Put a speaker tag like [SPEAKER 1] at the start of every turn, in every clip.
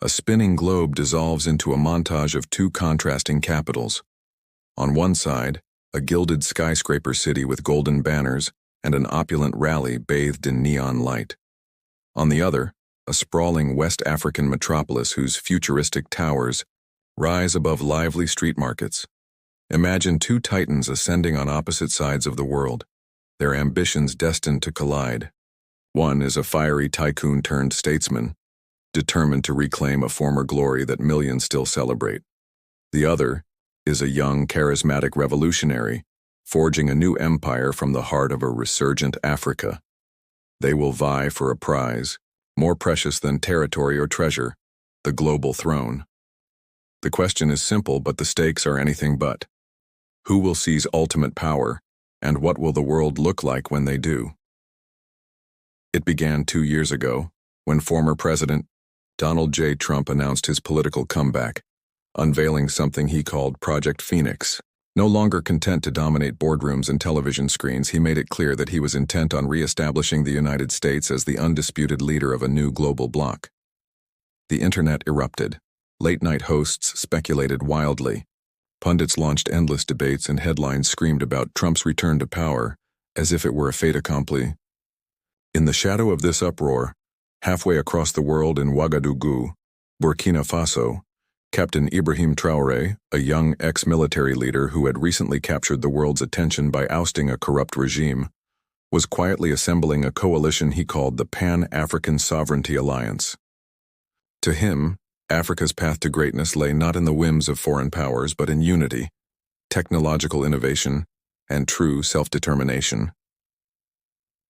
[SPEAKER 1] a spinning globe dissolves into a montage of two contrasting capitals. On one side, a gilded skyscraper city with golden banners and an opulent rally bathed in neon light. On the other, a sprawling West African metropolis whose futuristic towers rise above lively street markets. Imagine two titans ascending on opposite sides of the world, their ambitions destined to collide. One is a fiery tycoon-turned-statesman, determined to reclaim a former glory that millions still celebrate. The other is a young, charismatic revolutionary, forging a new empire from the heart of a resurgent Africa. They will vie for a prize, more precious than territory or treasure, the global throne. The question is simple, but the stakes are anything but. Who will seize ultimate power, and what will the world look like when they do? It began 2 years ago, when former President Donald J. Trump announced his political comeback, unveiling something he called Project Phoenix. No longer content to dominate boardrooms and television screens, he made it clear that he was intent on re-establishing the United States as the undisputed leader of a new global bloc. The internet erupted. Late-night hosts speculated wildly. Pundits launched endless debates and headlines screamed about Trump's return to power, as if it were a fait accompli. In the shadow of this uproar, halfway across the world in Ouagadougou, Burkina Faso, Captain Ibrahim Traoré, a young ex-military leader who had recently captured the world's attention by ousting a corrupt regime, was quietly assembling a coalition he called the Pan-African Sovereignty Alliance. To him, Africa's path to greatness lay not in the whims of foreign powers but in unity, technological innovation, and true self-determination.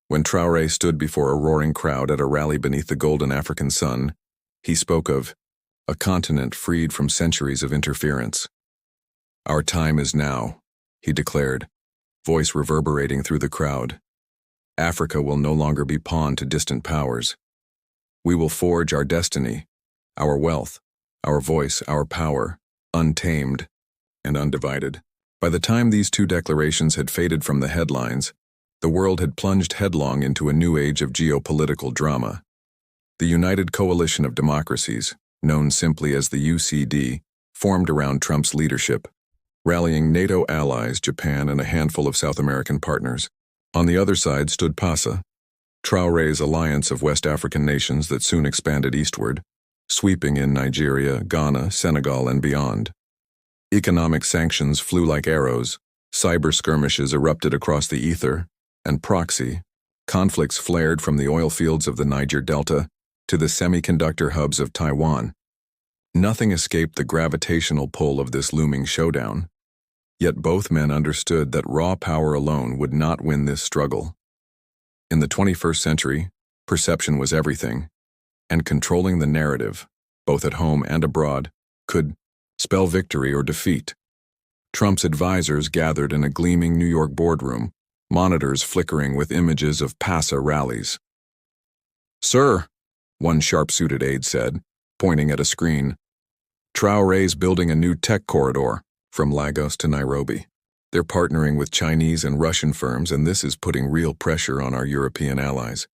[SPEAKER 1] When Traoré stood before a roaring crowd at a rally beneath the golden African sun, he spoke of a continent freed from centuries of interference. "Our time is now," he declared, voice reverberating through the crowd. "Africa will no longer be pawn to distant powers. We will forge our destiny, our wealth, our voice, our power, untamed and undivided." By the time these two declarations had faded from the headlines, the world had plunged headlong into a new age of geopolitical drama. The United Coalition of Democracies, known simply as the UCD, formed around Trump's leadership, rallying NATO allies, Japan, and a handful of South American partners. On the other side stood PASA, Traoré's alliance of West African nations that soon expanded eastward, sweeping in Nigeria, Ghana, Senegal, and beyond. Economic sanctions flew like arrows, cyber skirmishes erupted across the ether, and proxy conflicts flared from the oil fields of the Niger Delta to the semiconductor hubs of Taiwan. Nothing escaped the gravitational pull of this looming showdown. Yet both men understood that raw power alone would not win this struggle. In the 21st century, perception was everything, and controlling the narrative, both at home and abroad, could spell victory or defeat. Trump's advisors gathered in a gleaming New York boardroom, monitors flickering with images of PASA rallies. "Sir," one sharp-suited aide said, pointing at a screen, "Traoré's building a new tech corridor from Lagos to Nairobi. They're partnering with Chinese and Russian firms, and this is putting real pressure on our European allies."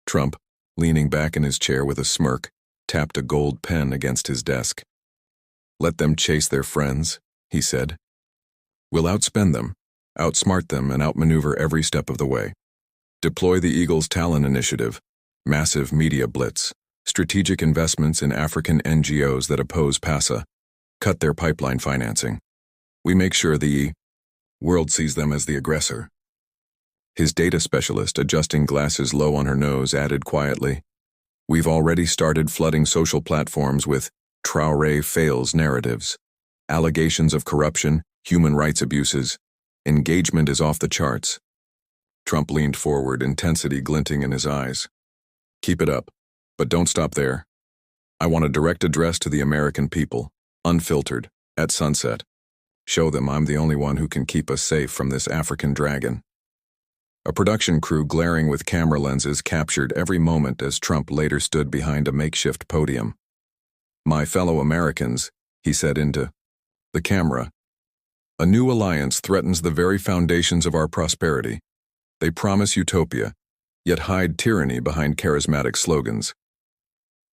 [SPEAKER 1] Trump, leaning back in his chair with a smirk, tapped a gold pen against his desk. "Let them chase their friends," he said. "We'll outspend them, outsmart them, and outmaneuver every step of the way. Deploy the Eagle's Talent Initiative, massive media blitz, strategic investments in African NGOs that oppose PASA, cut their pipeline financing. We make sure the world sees them as the aggressor." His data specialist, adjusting glasses low on her nose, added quietly, "We've already started flooding social platforms with Traoré fails narratives. Allegations of corruption, human rights abuses. Engagement is off the charts." Trump leaned forward, intensity glinting in his eyes. "Keep it up, but don't stop there. I want a direct address to the American people, unfiltered, at sunset. Show them I'm the only one who can keep us safe from this African dragon." A production crew glaring with camera lenses captured every moment as Trump later stood behind a makeshift podium. "My fellow Americans," he said into the camera, "a new alliance threatens the very foundations of our prosperity. They promise utopia, yet hide tyranny behind charismatic slogans.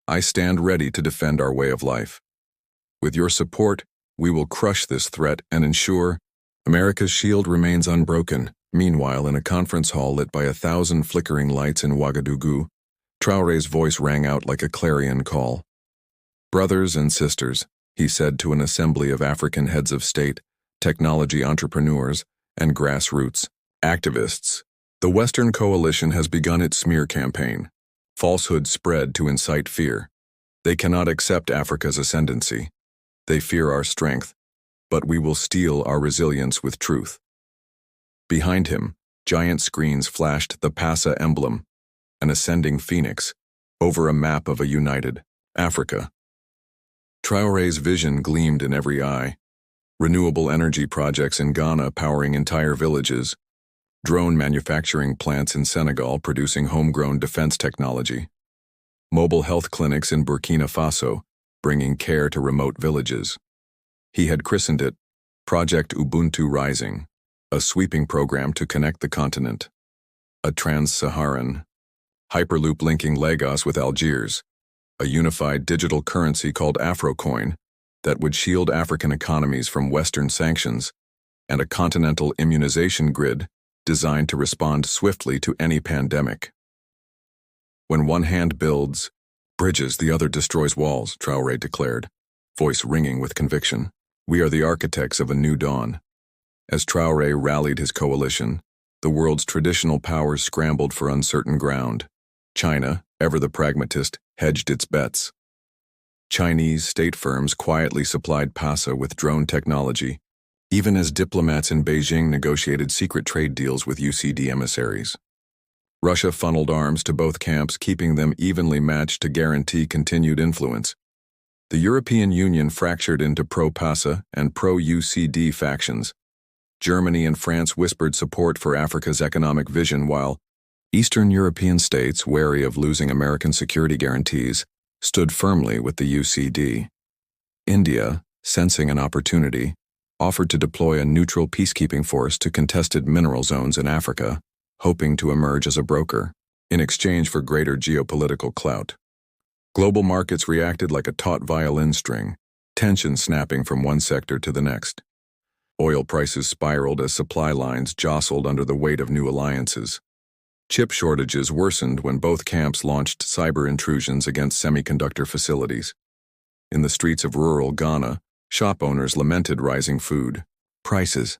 [SPEAKER 1] I stand ready to defend our way of life. With your support, we will crush this threat and ensure America's shield remains unbroken. Meanwhile, in a conference hall lit by 1,000 flickering lights in Ouagadougou, Traoré's voice rang out like a clarion call. Brothers and sisters, he said to an assembly of African heads of state, technology entrepreneurs, and grassroots activists, the Western Coalition has begun its smear campaign. Falsehoods spread to incite fear. They cannot accept Africa's ascendancy. They fear our strength, but we will steel our resilience with truth. Behind him, giant screens flashed the PASA emblem, an ascending phoenix, over a map of a united Africa. Traoré's vision gleamed in every eye. Renewable energy projects in Ghana powering entire villages, drone manufacturing plants in Senegal producing homegrown defense technology, mobile health clinics in Burkina Faso bringing care to remote villages. He had christened it Project Ubuntu Rising, a sweeping program to connect the continent. A trans-Saharan hyperloop linking Lagos with Algiers, a unified digital currency called AfroCoin that would shield African economies from Western sanctions, and a continental immunization grid designed to respond swiftly to any pandemic. When one hand builds bridges, the other destroys walls, Traoré declared, voice ringing with conviction. We are the architects of a new dawn. As Traoré rallied his coalition, the world's traditional powers scrambled for uncertain ground. China, ever the pragmatist, hedged its bets. Chinese state firms quietly supplied PASA with drone technology, even as diplomats in Beijing negotiated secret trade deals with UCD emissaries. Russia funneled arms to both camps, keeping them evenly matched to guarantee continued influence. The European Union fractured into pro-PASA and pro-UCD factions. Germany and France whispered support for Africa's economic vision, while Eastern European states, wary of losing American security guarantees, stood firmly with the UCD. India, sensing an opportunity, offered to deploy a neutral peacekeeping force to contested mineral zones in Africa, hoping to emerge as a broker, in exchange for greater geopolitical clout. Global markets reacted like a taut violin string, tension snapping from one sector to the next. Oil prices spiraled as supply lines jostled under the weight of new alliances. Chip shortages worsened when both camps launched cyber intrusions against semiconductor facilities. In the streets of rural Ghana, shop owners lamented rising food prices.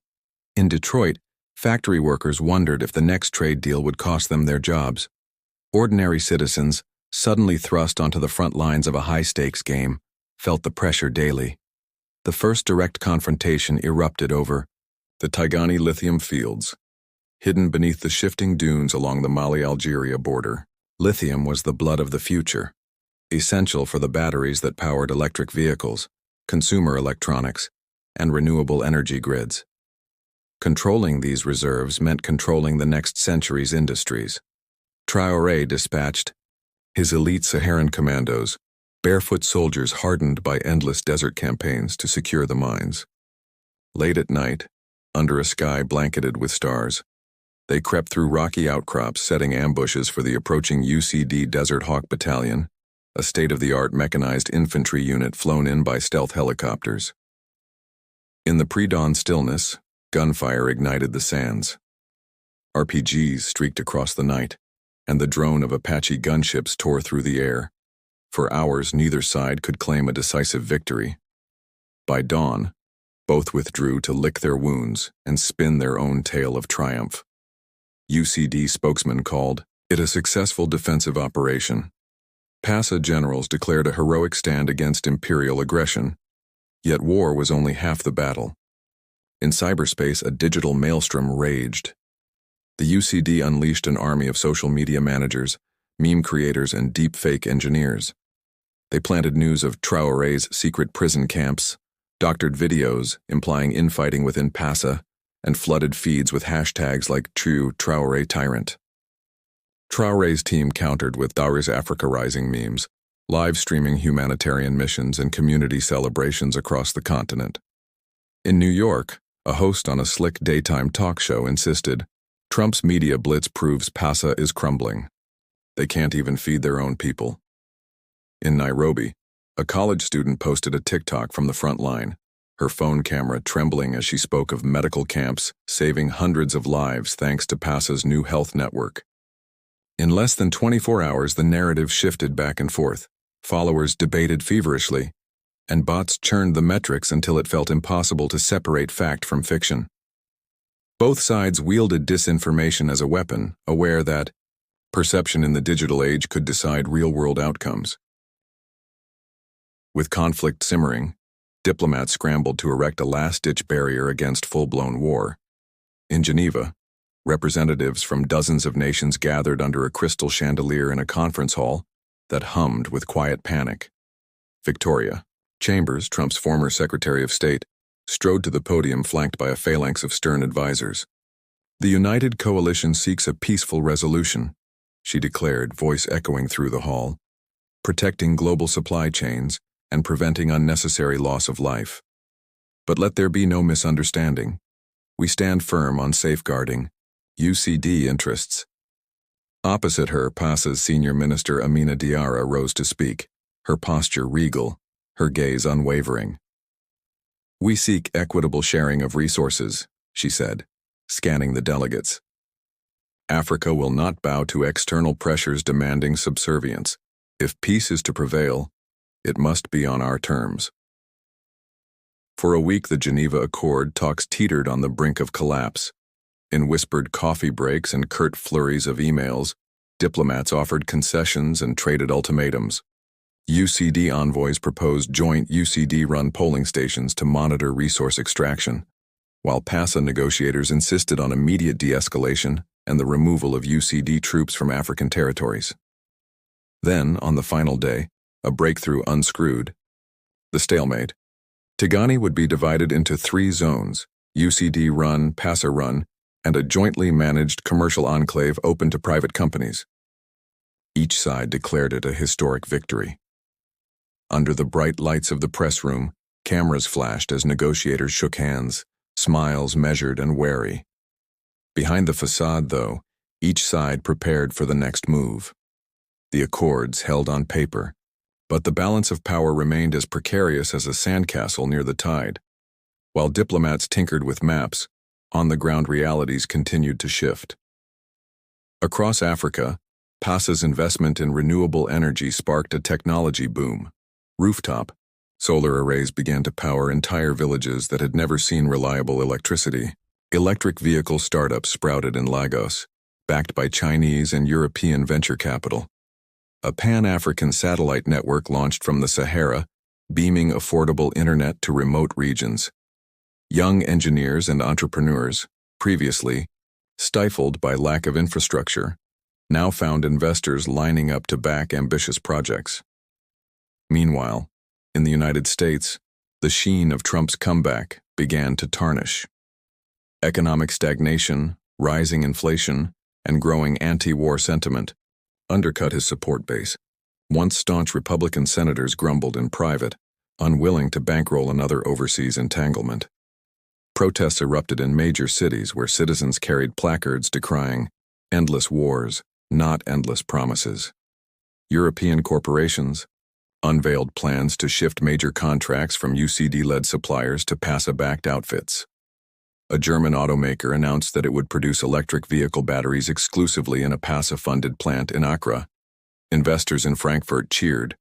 [SPEAKER 1] In Detroit, factory workers wondered if the next trade deal would cost them their jobs. Ordinary citizens, suddenly thrust onto the front lines of a high-stakes game, felt the pressure daily. The first direct confrontation erupted over the Tigani Lithium Fields. Hidden beneath the shifting dunes along the Mali-Algeria border, lithium was the blood of the future, essential for the batteries that powered electric vehicles, consumer electronics, and renewable energy grids. Controlling these reserves meant controlling the next century's industries. Traoré dispatched his elite Saharan commandos, barefoot soldiers hardened by endless desert campaigns, to secure the mines. Late at night, under a sky blanketed with stars, they crept through rocky outcrops, setting ambushes for the approaching UCD Desert Hawk Battalion, a state-of-the-art mechanized infantry unit flown in by stealth helicopters. In the pre-dawn stillness, gunfire ignited the sands. RPGs streaked across the night, and the drone of Apache gunships tore through the air. For hours, neither side could claim a decisive victory. By dawn, both withdrew to lick their wounds and spin their own tale of triumph. UCD spokesman called it a successful defensive operation. PASA generals declared a heroic stand against imperial aggression, yet war was only half the battle. In cyberspace, a digital maelstrom raged. The UCD unleashed an army of social media managers, meme creators, and deepfake engineers. They planted news of Traoré's secret prison camps, doctored videos implying infighting within PASA, and flooded feeds with hashtags like True Traoré Tyrant. Traoré's team countered with Dauri's Africa Rising memes, live streaming humanitarian missions and community celebrations across the continent. In New York, a host on a slick daytime talk show insisted, Trump's media blitz proves PASA is crumbling. They can't even feed their own people. In Nairobi, a college student posted a TikTok from the front line, her phone camera trembling as she spoke of medical camps saving hundreds of lives thanks to PASA's new health network. In less than 24 hours, the narrative shifted back and forth. Followers debated feverishly, and bots churned the metrics until it felt impossible to separate fact from fiction. Both sides wielded disinformation as a weapon, aware that perception in the digital age could decide real-world outcomes. With conflict simmering, diplomats scrambled to erect a last-ditch barrier against full-blown war. In Geneva, representatives from dozens of nations gathered under a crystal chandelier in a conference hall that hummed with quiet panic. Victoria Chambers, Trump's former Secretary of State, strode to the podium flanked by a phalanx of stern advisors. "The United Coalition seeks a peaceful resolution," she declared, voice echoing through the hall, "protecting global supply chains and preventing unnecessary loss of life. But let there be no misunderstanding. We stand firm on safeguarding UCD interests." Opposite her, PASA's senior minister Amina Diarra rose to speak, her posture regal, her gaze unwavering. "We seek equitable sharing of resources," she said, scanning the delegates. "Africa will not bow to external pressures demanding subservience. If peace is to prevail, it must be on our terms." For a week, the Geneva Accord talks teetered on the brink of collapse. In whispered coffee breaks and curt flurries of emails, diplomats offered concessions and traded ultimatums. UCD envoys proposed joint UCD-run polling stations to monitor resource extraction, while PASA negotiators insisted on immediate de-escalation and the removal of UCD troops from African territories. Then, on the final day, a breakthrough unscrewed the stalemate. Tigani would be divided into 3 zones: UCD-run, PASA-run, and a jointly managed commercial enclave open to private companies. Each side declared it a historic victory. Under the bright lights of the press room, cameras flashed as negotiators shook hands, smiles measured and wary. Behind the facade, though, each side prepared for the next move. The accords held on paper, but the balance of power remained as precarious as a sandcastle near the tide. While diplomats tinkered with maps, on-the-ground realities continued to shift. Across Africa, PASA's investment in renewable energy sparked a technology boom. Rooftop solar arrays began to power entire villages that had never seen reliable electricity. Electric vehicle startups sprouted in Lagos, backed by Chinese and European venture capital. A Pan-African satellite network launched from the Sahara, beaming affordable internet to remote regions. Young engineers and entrepreneurs, previously stifled by lack of infrastructure, now found investors lining up to back ambitious projects. Meanwhile, in the United States, the sheen of Trump's comeback began to tarnish. Economic stagnation, rising inflation, and growing anti-war sentiment undercut his support base. Once staunch Republican senators grumbled in private, unwilling to bankroll another overseas entanglement. Protests erupted in major cities where citizens carried placards decrying endless wars, not endless promises. European corporations unveiled plans to shift major contracts from UCD-led suppliers to PASA-backed outfits. A German automaker announced that it would produce electric vehicle batteries exclusively in a PASA-funded plant in Accra. Investors in Frankfurt cheered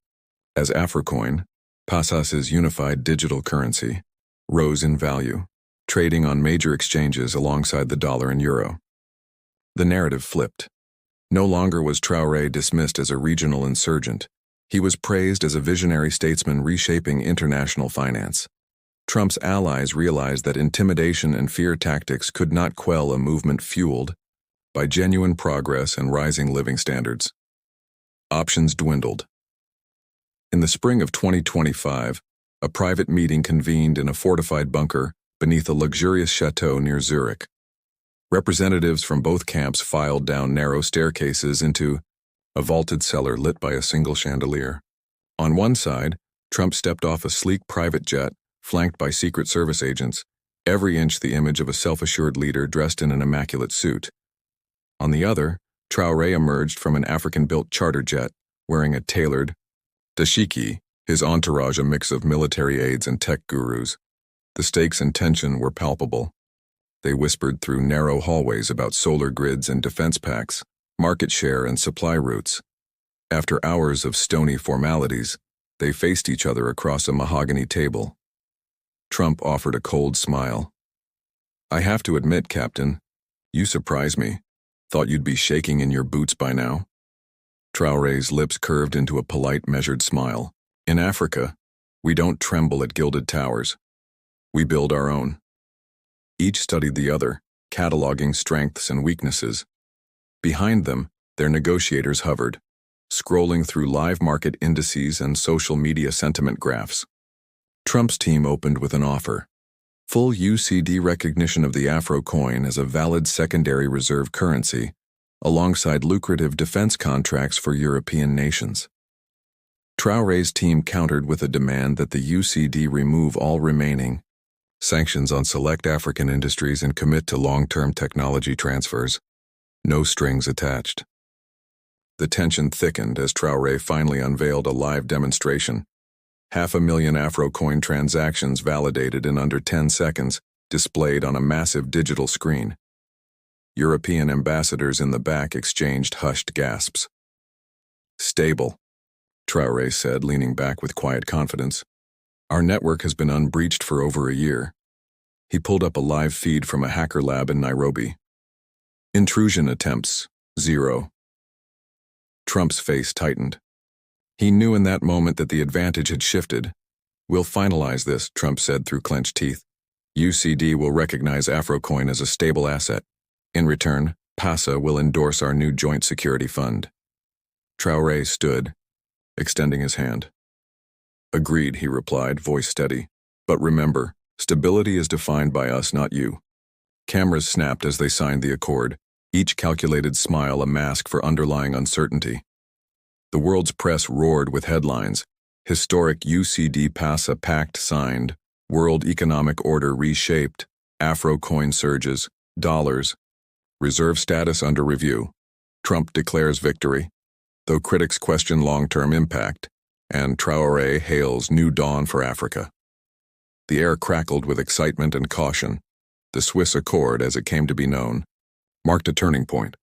[SPEAKER 1] as AfroCoin, PASA's unified digital currency, rose in value, trading on major exchanges alongside the dollar and euro. The narrative flipped. No longer was Traoré dismissed as a regional insurgent. He was praised as a visionary statesman reshaping international finance. Trump's allies realized that intimidation and fear tactics could not quell a movement fueled by genuine progress and rising living standards. Options dwindled. In the spring of 2025, a private meeting convened in a fortified bunker beneath a luxurious chateau near Zurich. Representatives from both camps filed down narrow staircases into a vaulted cellar lit by a single chandelier. On one side, Trump stepped off a sleek private jet, flanked by Secret Service agents, every inch the image of a self-assured leader dressed in an immaculate suit. On the other, Traoré emerged from an African-built charter jet, wearing a tailored, Dashiki, his entourage a mix of military aides and tech gurus. The stakes and tension were palpable. They whispered through narrow hallways about solar grids and defense packs, market share and supply routes. After hours of stony formalities, they faced each other across a mahogany table. Trump offered a cold smile. "I have to admit, Captain, you surprise me. Thought you'd be shaking in your boots by now." Traoré's lips curved into a polite, measured smile. "In Africa, we don't tremble at gilded towers. We build our own." Each studied the other, cataloging strengths and weaknesses. Behind them, their negotiators hovered, scrolling through live market indices and social media sentiment graphs. Trump's team opened with an offer: full UCD recognition of the AfroCoin as a valid secondary reserve currency, alongside lucrative defense contracts for European nations. Traoré's team countered with a demand that the UCD remove all remaining sanctions on select African industries and commit to long-term technology transfers, no strings attached. The tension thickened as Traoré finally unveiled a live demonstration. 500,000 AfroCoin transactions validated in under 10 seconds, displayed on a massive digital screen. European ambassadors in the back exchanged hushed gasps. "Stable," Traoré said, leaning back with quiet confidence. "Our network has been unbreached for over a year." He pulled up a live feed from a hacker lab in Nairobi. "Intrusion attempts, 0. Trump's face tightened. He knew in that moment that the advantage had shifted. "We'll finalize this," Trump said through clenched teeth. "UCD will recognize AfroCoin as a stable asset. In return, PASA will endorse our new joint security fund." Traoré stood, extending his hand. "Agreed," he replied, voice steady. "But remember, stability is defined by us, not you." Cameras snapped as they signed the accord, each calculated smile a mask for underlying uncertainty. The world's press roared with headlines: "Historic UCD PASA Pact signed, World Economic Order reshaped, AfroCoin surges, dollars, reserve status under review, Trump declares victory," though critics question long-term impact, and Traoré hails new dawn for Africa. The air crackled with excitement and caution. The Swiss Accord, as it came to be known, marked a turning point.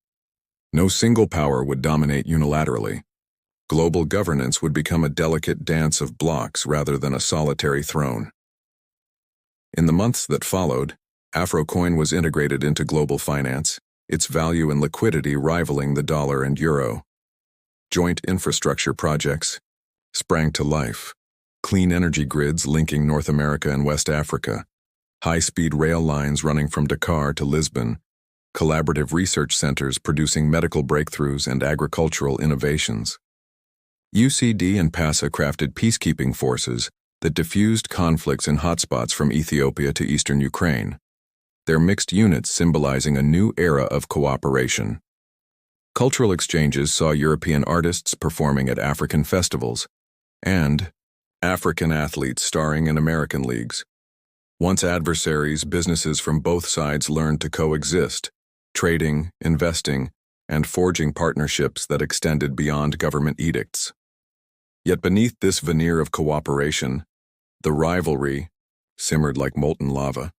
[SPEAKER 1] No single power would dominate unilaterally. Global governance would become a delicate dance of blocks rather than a solitary throne. In the months that followed, AfroCoin was integrated into global finance, its value and liquidity rivaling the dollar and euro. Joint infrastructure projects sprang to life: clean energy grids linking North America and West Africa, high-speed rail lines running from Dakar to Lisbon, collaborative research centers producing medical breakthroughs and agricultural innovations. UCD and PASA crafted peacekeeping forces that diffused conflicts in hotspots from Ethiopia to eastern Ukraine, their mixed units symbolizing a new era of cooperation. Cultural exchanges saw European artists performing at African festivals, and African athletes starring in American leagues. Once adversaries, businesses from both sides learned to coexist, trading, investing, and forging partnerships that extended beyond government edicts. Yet beneath this veneer of cooperation, the rivalry simmered like molten lava.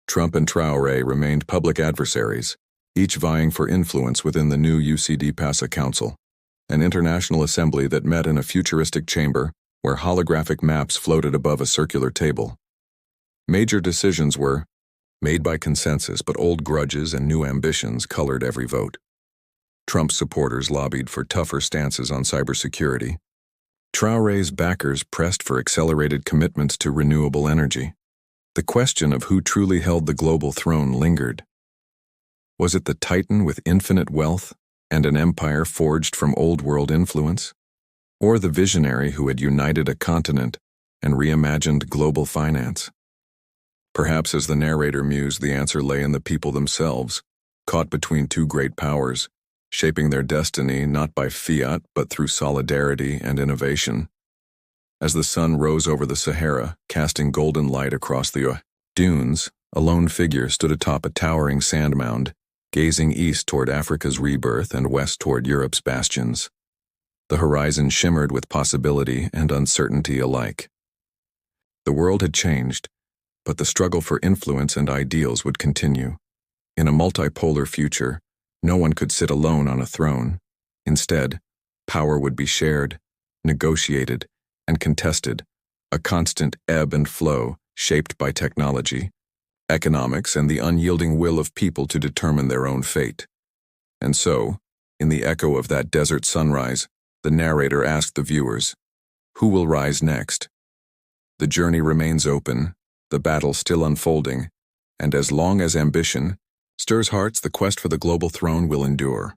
[SPEAKER 1] Trump and Traoré remained public adversaries, each vying for influence within the new UCD PASA Council, an international assembly that met in a futuristic chamber where holographic maps floated above a circular table. Major decisions were made by consensus, but old grudges and new ambitions colored every vote. Trump's supporters lobbied for tougher stances on cybersecurity. Traoré's backers pressed for accelerated commitments to renewable energy. The question of who truly held the global throne lingered. Was it the titan with infinite wealth and an empire forged from old-world influence? Or the visionary who had united a continent and reimagined global finance? Perhaps, as the narrator mused, the answer lay in the people themselves, caught between two great powers, shaping their destiny not by fiat but through solidarity and innovation. As the sun rose over the Sahara, casting golden light across the dunes, a lone figure stood atop a towering sand mound, gazing east toward Africa's rebirth and west toward Europe's bastions. The horizon shimmered with possibility and uncertainty alike. The world had changed, but the struggle for influence and ideals would continue. In a multipolar future, no one could sit alone on a throne. Instead, power would be shared, negotiated, and contested, a constant ebb and flow shaped by technology, economics, and the unyielding will of people to determine their own fate. And so, in the echo of that desert sunrise, the narrator asked the viewers, who will rise next? The journey remains open, the battle still unfolding, and as long as ambition stirs hearts, the quest for the global throne will endure.